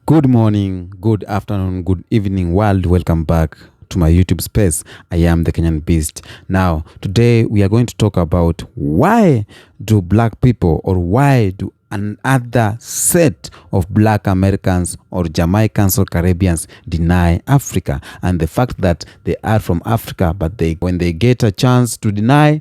Good morning, good afternoon, good evening, world. Welcome back to my YouTube space. I am the Kenyan Beast. Now, today we are going to talk about why do black people or why do another set of black Americans or Jamaicans or Caribbeans deny Africa, and the fact that they are from Africa, but when they get a chance to deny,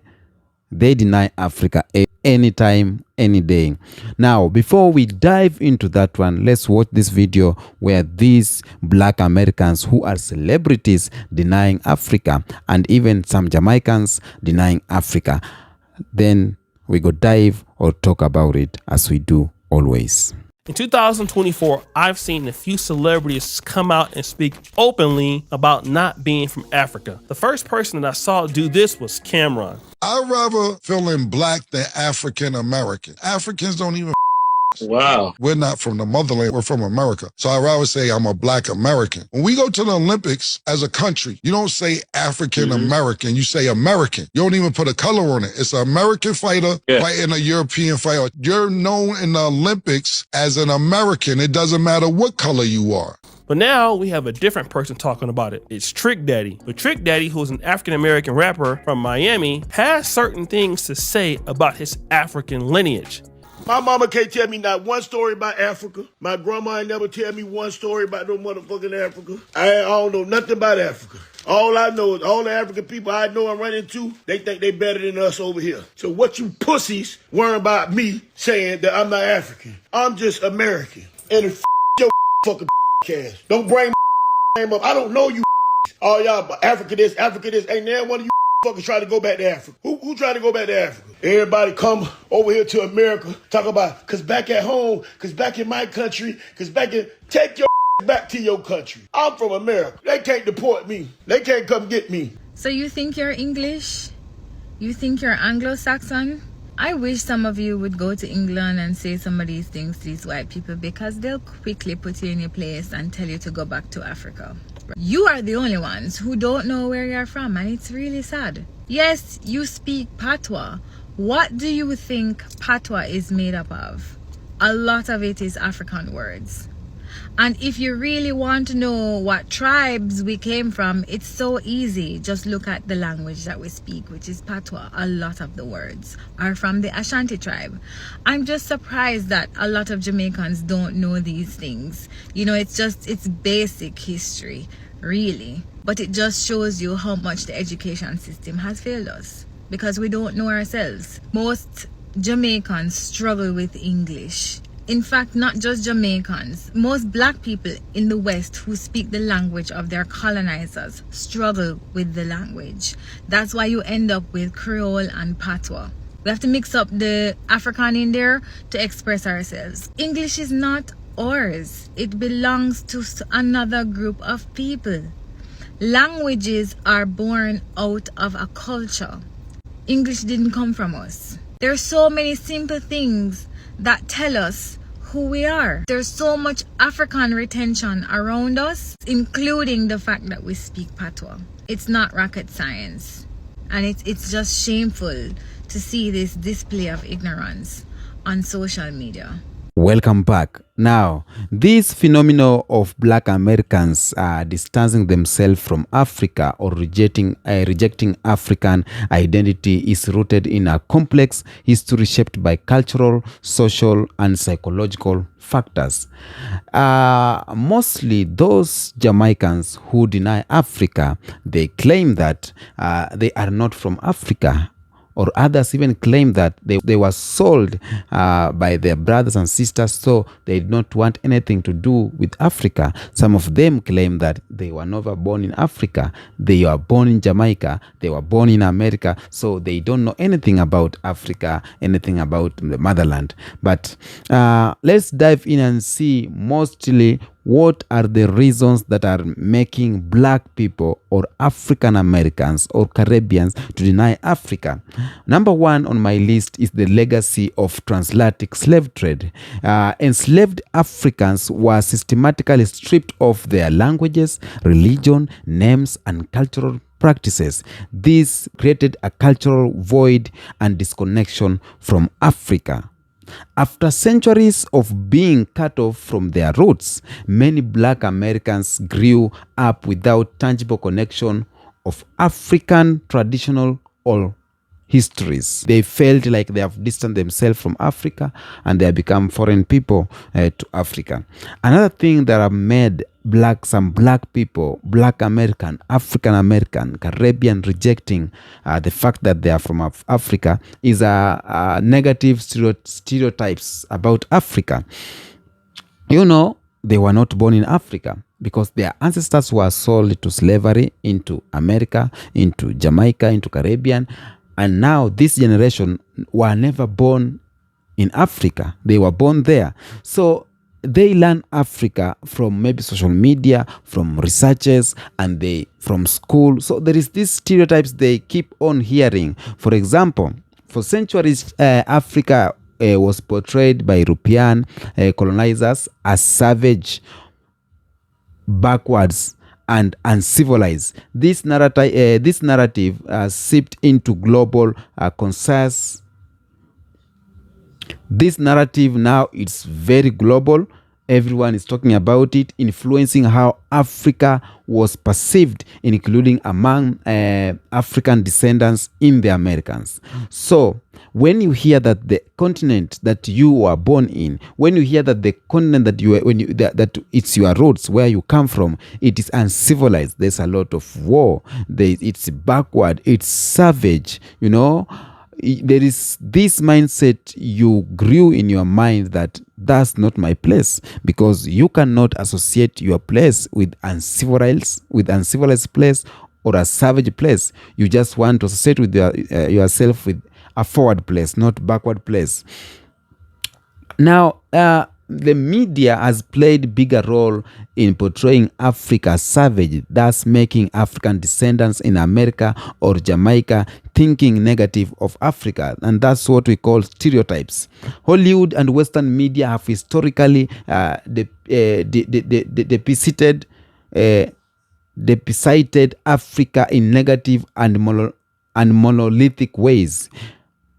they deny Africa anytime, any day. Now, before we dive into that one, let's watch this video where these black Americans who are celebrities denying Africa and even some Jamaicans denying Africa. Then we go dive or talk about it as we do always. In 2024, I've seen a few celebrities come out and speak openly about not being from Africa. The first person that I saw do this was Cameron. I'd rather feeling black than African American. Africans don't even. Wow. We're not from the motherland, we're from America. So I'd rather say I'm a black American. When we go to the Olympics as a country, you don't say African American, you say American. You don't even put a color on it. It's an American fighter fighting a European fighter. You're known in the Olympics as an American. It doesn't matter what color you are. But now we have a different person talking about it. It's Trick Daddy. But Trick Daddy, who's an African-American rapper from Miami, has certain things to say about his African lineage. My mama can't tell me not one story about Africa. My grandma ain't never tell me one story about no motherfucking Africa. I don't know nothing about Africa. All I know is all the African people I know and run into, they think they better than us over here. So what you pussies worrying about me saying that I'm not African? I'm just American. And it's your fucking ass. Don't bring my name up. I don't know you. Oh, y'all, but Africa this. Ain't there one of you fuckers trying to go back to Africa? Who trying to go back to Africa? Everybody come over here to America, talk about, cause back at home, cause back in my country, take your back to your country. I'm from America. They can't deport me. They can't come get me. So you think you're English? You think you're Anglo-Saxon? I wish some of you would go to England and say some of these things to these white people, because they'll quickly put you in your place and tell you to go back to Africa. You are the only ones who don't know where you're from, and it's really sad. Yes, you speak Patois. What do you think Patois is made up of? A lot of it is African words. And if you really want to know what tribes we came from, it's so easy. Just look at the language that we speak, which is Patois. A lot of the words are from the Ashanti tribe. I'm just surprised that a lot of Jamaicans don't know these things. You know, it's basic history, really. But it just shows you how much the education system has failed us, because we don't know ourselves. Most Jamaicans struggle with English. In fact, not just Jamaicans. Most black people in the West who speak the language of their colonizers struggle with the language. That's why you end up with Creole and Patois. We have to mix up the African in there to express ourselves. English is not ours. It belongs to another group of people. Languages are born out of a culture. English didn't come from us. There are so many simple things that tell us who we are. There's so much African retention around us, including the fact that we speak Patois. It's not rocket science, and it's just shameful to see this display of ignorance on social media. Welcome back. Now, this phenomenon of black Americans distancing themselves from Africa or rejecting African identity is rooted in a complex history shaped by cultural, social, and psychological factors. Mostly those Jamaicans who deny Africa, they claim that they are not from Africa. Or others even claim that they were sold by their brothers and sisters, so they did not want anything to do with Africa. Some of them claim that they were never born in Africa. They were born in Jamaica. They were born in America, so they don't know anything about Africa, anything about the motherland. But let's dive in and see mostly what are the reasons that are making black people or African Americans or Caribbeans to deny Africa. Number one on my list is the legacy of transatlantic slave trade. Enslaved Africans were systematically stripped of their languages, religion, names, and cultural practices. This created a cultural void and disconnection from Africa. After centuries of being cut off from their roots, many black Americans grew up without tangible connection of African traditional or histories. They felt like they have distanced themselves from Africa and they have become foreign people to Africa. Another thing that have made some black people, black American, African American, Caribbean rejecting the fact that they are from Africa is negative stereotypes about Africa. You know, they were not born in Africa because their ancestors were sold to slavery into America, into Jamaica, into Caribbean. And now this generation were never born in Africa. They were born there. So they learn Africa from maybe social media, from researchers, and from school. So there is these stereotypes they keep on hearing. For example, for centuries, Africa was portrayed by European colonizers as savage, backwards, and uncivilized. This narrative seeped into global conscience. This narrative now it's very global. Everyone is talking about it, influencing how Africa was perceived, including among African descendants in the Americans. So when you hear that the continent that you were born in, when you hear that the continent that that it's your roots, where you come from, it is uncivilized. There's a lot of war. It's backward. It's savage. You know, there is this mindset you grew in your mind that that's not my place, because you cannot associate your place with uncivilized place or a savage place. You just want to associate with yourself with a forward place, not backward place. Now, the media has played a bigger role in portraying Africa as savage, thus making African descendants in America or Jamaica thinking negative of Africa, and that's what we call stereotypes. Hollywood and Western media have historically depicted Africa in negative and monolithic ways.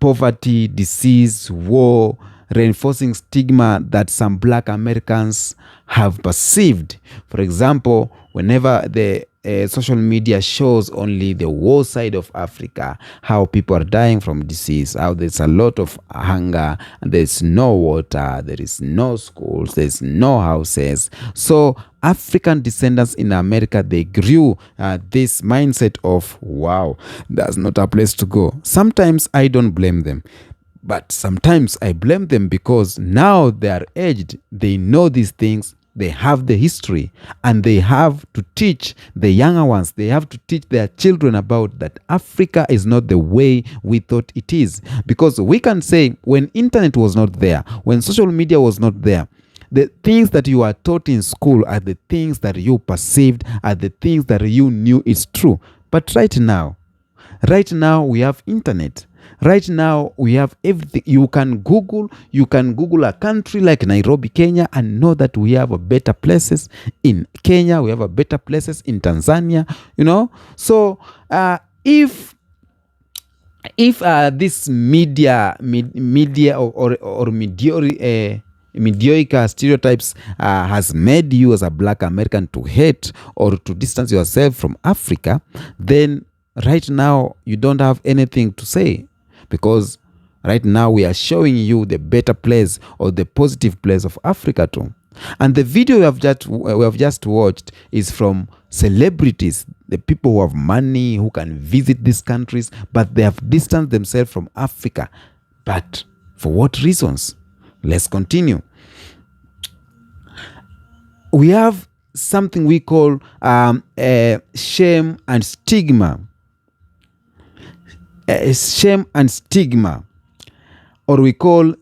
Poverty, disease, war, reinforcing stigma that some black Americans have perceived. For example, whenever the social media shows only the war side of Africa, how people are dying from disease, how there's a lot of hunger, there's no water, there is no schools, there's no houses. So African descendants in America, they grew this mindset of, wow, that's not a place to go. Sometimes I don't blame them. But sometimes I blame them because now they are aged. They know these things. They have the history. And they have to teach the younger ones. They have to teach their children about that Africa is not the way we thought it is. Because we can say when internet was not there, when social media was not there, the things that you are taught in school are the things that you perceived, are the things that you knew is true. But right now we have internet. Right now, we have everything. You can Google a country like Nairobi, Kenya, and know that we have better places in Kenya. We have better places in Tanzania, you know. So, if this media or mediocre stereotypes has made you as a black American to hate or to distance yourself from Africa, then right now you don't have anything to say. Because right now we are showing you the better place or the positive place of Africa too. And the video we have just watched is from celebrities, the people who have money, who can visit these countries, but they have distanced themselves from Africa. But for what reasons? Let's continue. We have something we call shame and stigma. Shame and stigma, or we call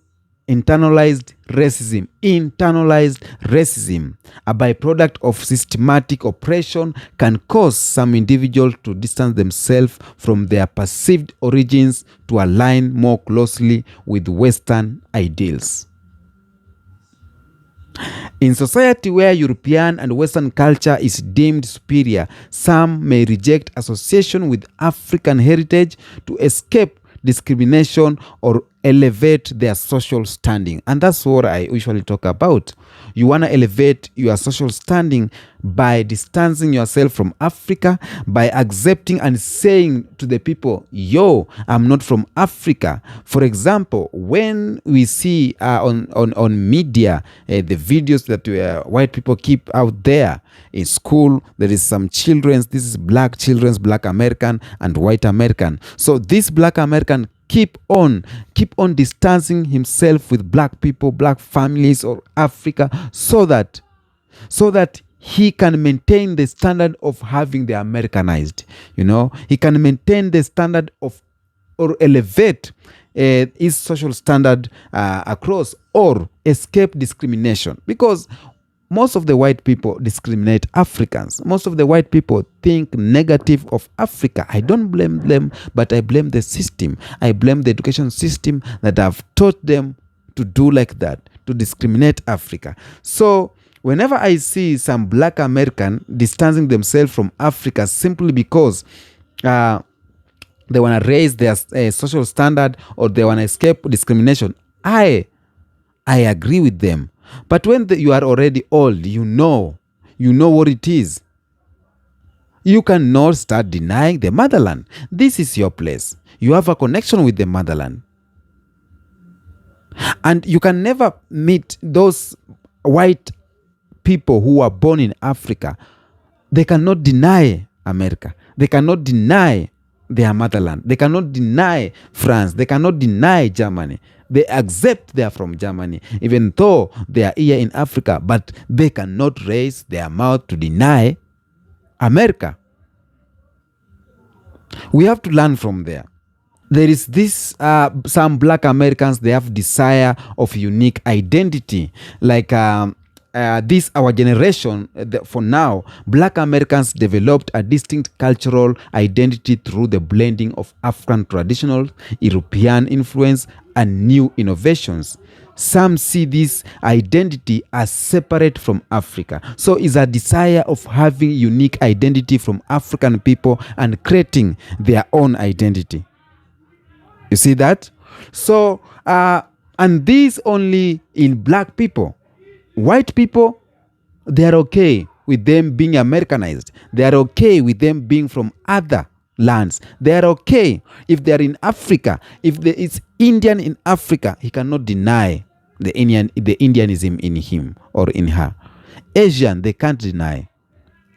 internalized racism. Internalized racism, a byproduct of systematic oppression, can cause some individuals to distance themselves from their perceived origins to align more closely with Western ideals. In society where European and Western culture is deemed superior, some may reject association with African heritage to escape discrimination or elevate their social standing. And that's what I usually talk about. You want to elevate your social standing by distancing yourself from Africa, by accepting and saying to the people, yo, I'm not from Africa. For example, when we see on media, the videos that white people keep out there in school, there is some children, this is black children, black American and white American. So this black American keep on distancing himself with black people, black families or Africa, so that he can maintain the standard of having the Americanized. He can maintain the standard of, or elevate his social standard across, or escape discrimination. Because most of the white people discriminate Africans. Most of the white people think negative of Africa. I don't blame them, but I blame the system. I blame the education system that have taught them to do like that, to discriminate Africa. So whenever I see some black American distancing themselves from Africa simply because they want to raise their social standard, or they want to escape discrimination, I agree with them. But when you are already old, you know what it is. You cannot start denying the motherland. This is your place. You have a connection with the motherland. And you can never meet those white people who are born in Africa. They cannot deny America. They cannot deny their motherland. They cannot deny France. They cannot deny Germany. They accept they are from Germany, even though they are here in Africa, but they cannot raise their mouth to deny America. We have to learn from there. There is this, some black Americans, they have desire of unique identity. Like this, our generation, for now, black Americans developed a distinct cultural identity through the blending of African traditional, European influence, and new innovations. Some see this identity as separate from Africa. So it's a desire of having unique identity from African people and creating their own identity. You see that? So, and this only in black people. White people, they are okay with them being Americanized. They are okay with them being from other lands. They are okay if they are in Africa. If there is Indian in Africa, he cannot deny the Indianism in him or in her. Asian, they can't deny.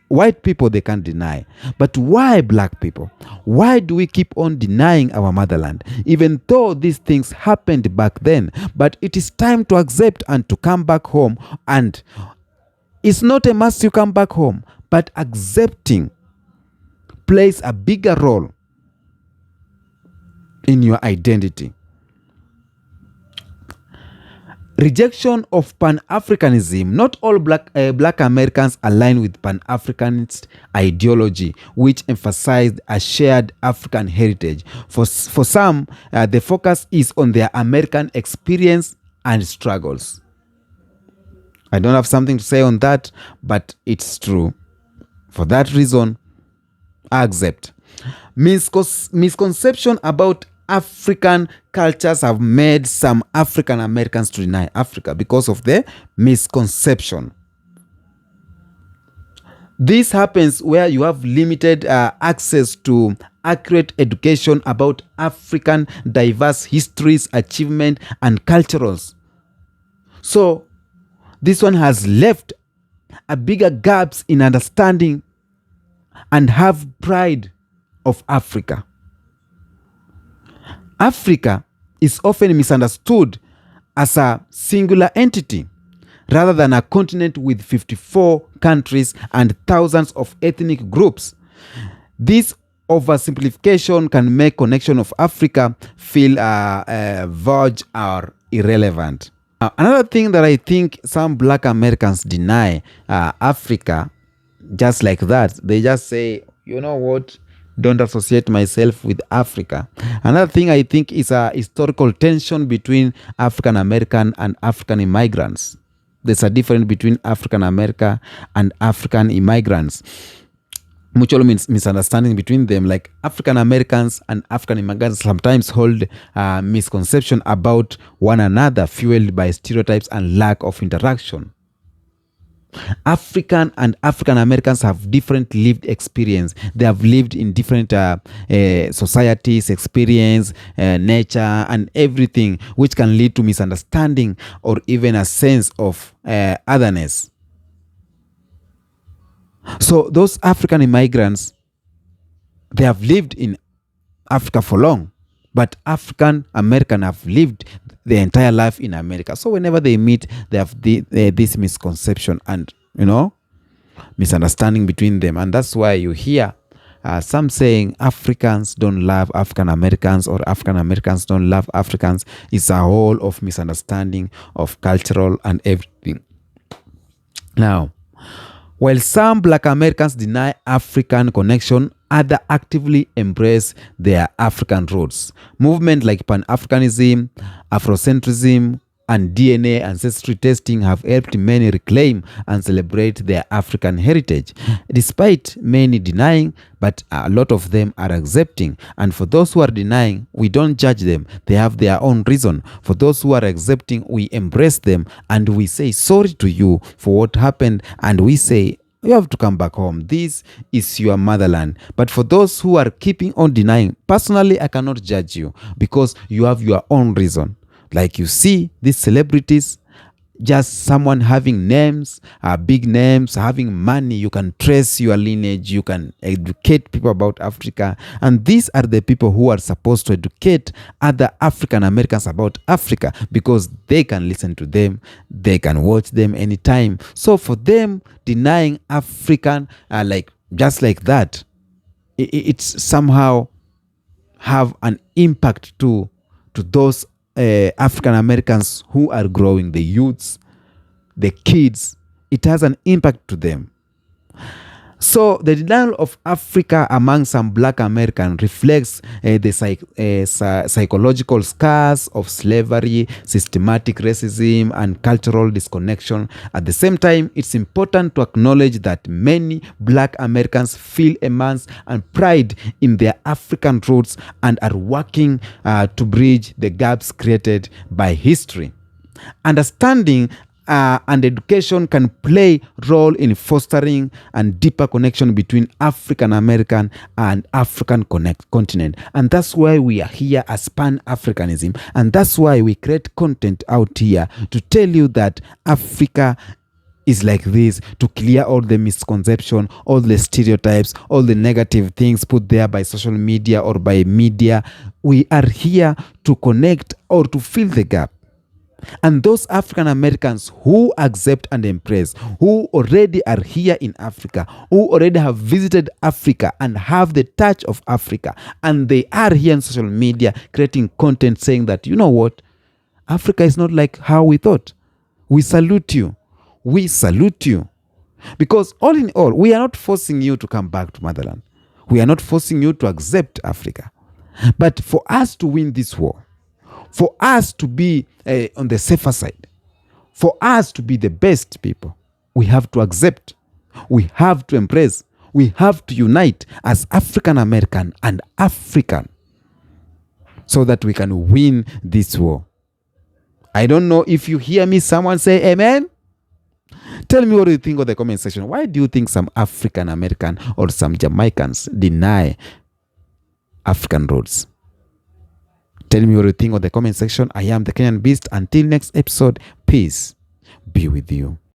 White people, they can't deny. But why black people? Why do we keep on denying our motherland? Even though these things happened back then, but it is time to accept and to come back home. And it's not a must you come back home, but accepting plays a bigger role in your identity. Rejection of Pan-Africanism. Not all black Americans align with Pan-Africanist ideology, which emphasized a shared African heritage. For some, the focus is on their American experience and struggles. I don't have something to say on that, but it's true. For that reason, I accept. Misconception about African cultures have made some African Americans to deny Africa because of the misconception. This happens where you have limited access to accurate education about African diverse histories, achievement, and cultures. So this one has left a bigger gaps in understanding and have pride of Africa. Africa is often misunderstood as a singular entity rather than a continent with 54 countries and thousands of ethnic groups. This oversimplification can make connection of Africa feel vague or irrelevant. Another thing that I think some black Americans deny Africa just like that. They just say, you know what? Don't associate myself with Africa. Another thing I think is a historical tension between African American and African immigrants. There's a difference between African America and African immigrants. mutual misunderstanding between them. Like African Americans and African immigrants sometimes hold misconception about one another, fueled by stereotypes and lack of interaction. African and African Americans have different lived experience. They have lived in different societies, experience, nature, and everything, which can lead to misunderstanding or even a sense of otherness. So those African immigrants, they have lived in Africa for long, but African American have lived their entire life in America. So whenever they meet, they have this misconception and, misunderstanding between them. And that's why you hear some saying Africans don't love African Americans or African Americans don't love Africans. It's a whole of misunderstanding of cultural and everything. Now, while some Black Americans deny African connection, others actively embrace their African roots. Movements like Pan-Africanism, Afrocentrism, and DNA ancestry testing have helped many reclaim and celebrate their African heritage, despite many denying, but a lot of them are accepting. And for those who are denying, we don't judge them. They have their own reason. For those who are accepting, we embrace them and we say sorry to you for what happened, and we say, you have to come back home. This is your motherland. But for those who are keeping on denying, personally, I cannot judge you because you have your own reason. Like you see these celebrities, just someone having names, big names, having money, you can trace your lineage, you can educate people about Africa. And these are the people who are supposed to educate other African Americans about Africa because they can listen to them, they can watch them anytime. So for them, denying African, just like that, it's somehow have an impact to those African Americans who are growing, the youths, the kids. It has an impact to them. So the denial of Africa among some Black Americans reflects the psychological scars of slavery, systematic racism, and cultural disconnection. At the same time, it's important to acknowledge that many Black Americans feel immense and pride in their African roots and are working to bridge the gaps created by history. Understanding and education can play role in fostering and deeper connection between African American and African continent. And that's why we are here as Pan-Africanism. And that's why we create content out here to tell you that Africa is like this, to clear all the misconception, all the stereotypes, all the negative things put there by social media or by media. We are here to connect or to fill the gap. And those African Americans who accept and embrace, who already are here in Africa, who already have visited Africa and have the touch of Africa, and they are here on social media creating content saying that, you know what, Africa is not like how we thought. We salute you. We salute you. Because all in all, we are not forcing you to come back to motherland. We are not forcing you to accept Africa. But for us to win this war, for us to be on the safer side, for us to be the best people, we have to accept, we have to embrace, we have to unite as African American and African so that we can win this war. I don't know if you hear me, someone say amen. Tell me what you think of the comment section. Why do you think some African American or some Jamaicans deny African roots? Tell me what you think of the comment section. I am the Kenyan Beast. Until next episode, peace be with you.